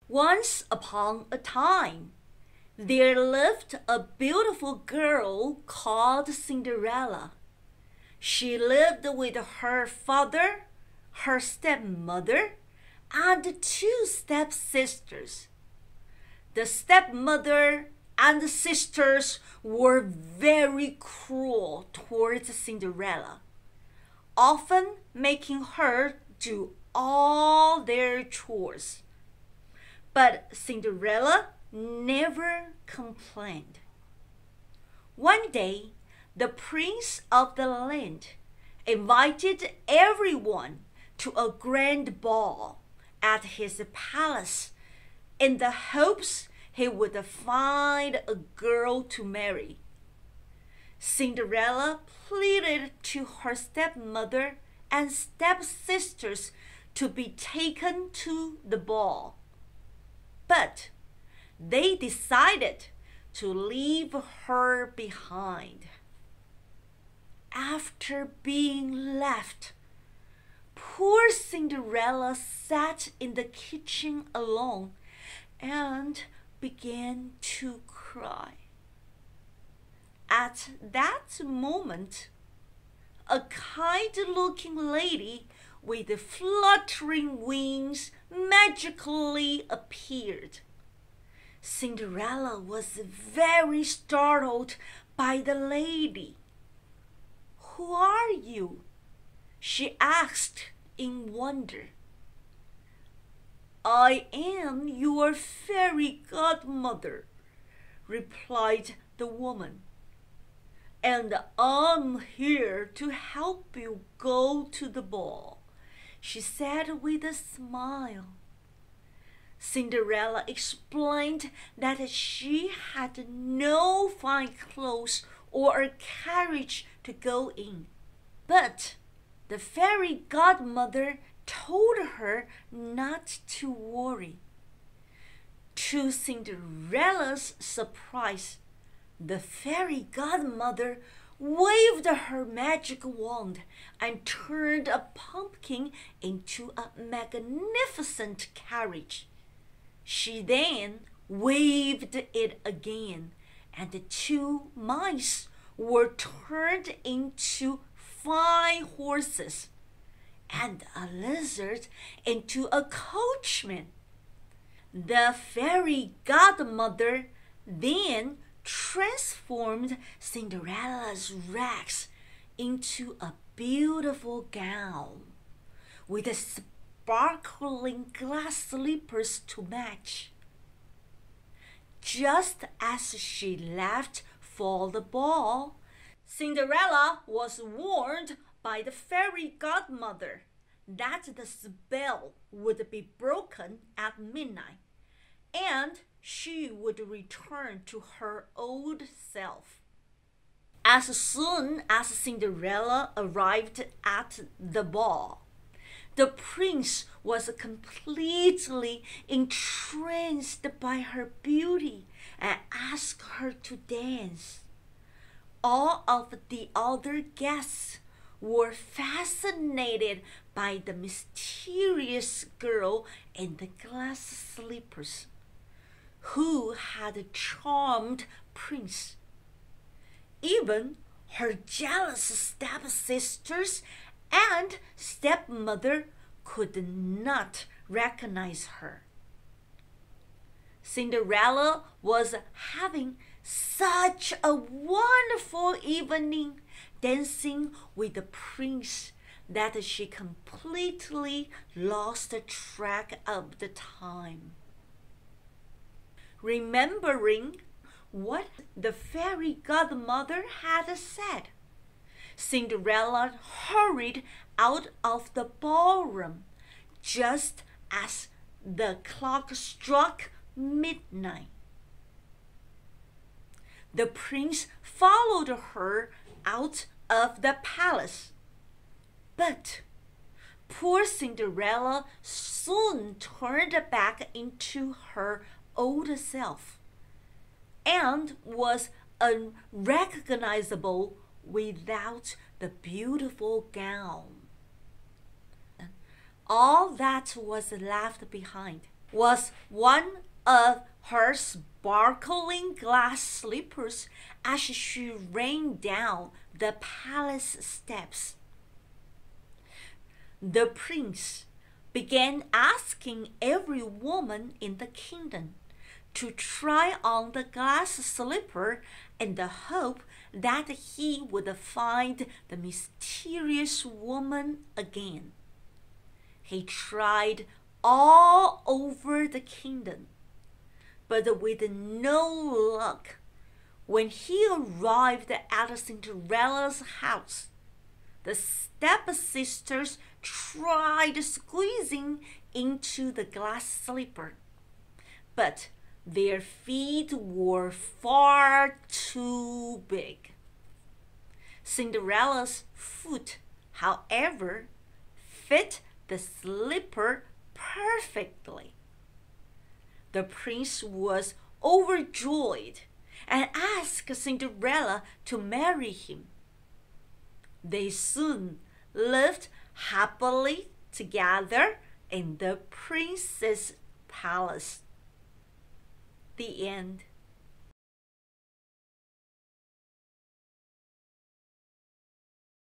Once upon a time, there lived a beautiful girl called Cinderella. She lived with her father, her stepmother, and two stepsisters. The stepmother and the sisters were very cruel towards Cinderella, often making her do all their chores. But Cinderella never complained. One day, the prince of the land invited everyone to a grand ball at his palace in the hopes he would find a girl to marry. Cinderella pleaded to her stepmother and stepsisters to be taken to the ball. But they decided to leave her behind. After being left, poor Cinderella sat in the kitchen alone and began to cry. At that moment, a kind-looking lady with fluttering wings magically appeared. Cinderella was very startled by the lady. "Who are you?" she asked in wonder. "I am your fairy godmother," replied the woman, "and I'm here to help you go to the ball," she said with a smile. Cinderella explained that she had no fine clothes or a carriage to go in, but the fairy godmother told her not to worry. To Cinderella's surprise, the fairy godmother waved her magic wand and turned a pumpkin into a magnificent carriage. She then waved it again, and the two mice were turned into fine horses, and a lizard into a coachman. The fairy godmother then transformed Cinderella's rags into a beautiful gown with sparkling glass slippers to match. Just as she left for the ball, Cinderella was warned by the fairy godmother that the spell would be broken at midnight, and she would return to her old self. As soon as Cinderella arrived at the ball, the prince was completely entranced by her beauty and asked her to dance. All of the other guests were fascinated by the mysterious girl in the glass slippers, who had charmed Prince. Even her jealous stepsisters and stepmother could not recognize her. Cinderella was having such a wonderful evening dancing with the prince that she completely lost track of the time. Remembering what the fairy godmother had said, Cinderella hurried out of the ballroom just as the clock struck midnight. The prince followed her out of the palace, but poor Cinderella soon turned back into her old self and was unrecognizable without the beautiful gown. All that was left behind was one of her sparkling glass slippers as she ran down the palace steps. The prince began asking every woman in the kingdom to try on the glass slipper in the hope that he would find the mysterious woman again. He tried all over the kingdom, but with no luck. When he arrived at Cinderella's house, the stepsisters tried squeezing into the glass slipper, but their feet were far too big. Cinderella's foot, however, fit the slipper perfectly. The prince was overjoyed and asked Cinderella to marry him. They soon lived happily together in the prince's palace. The end.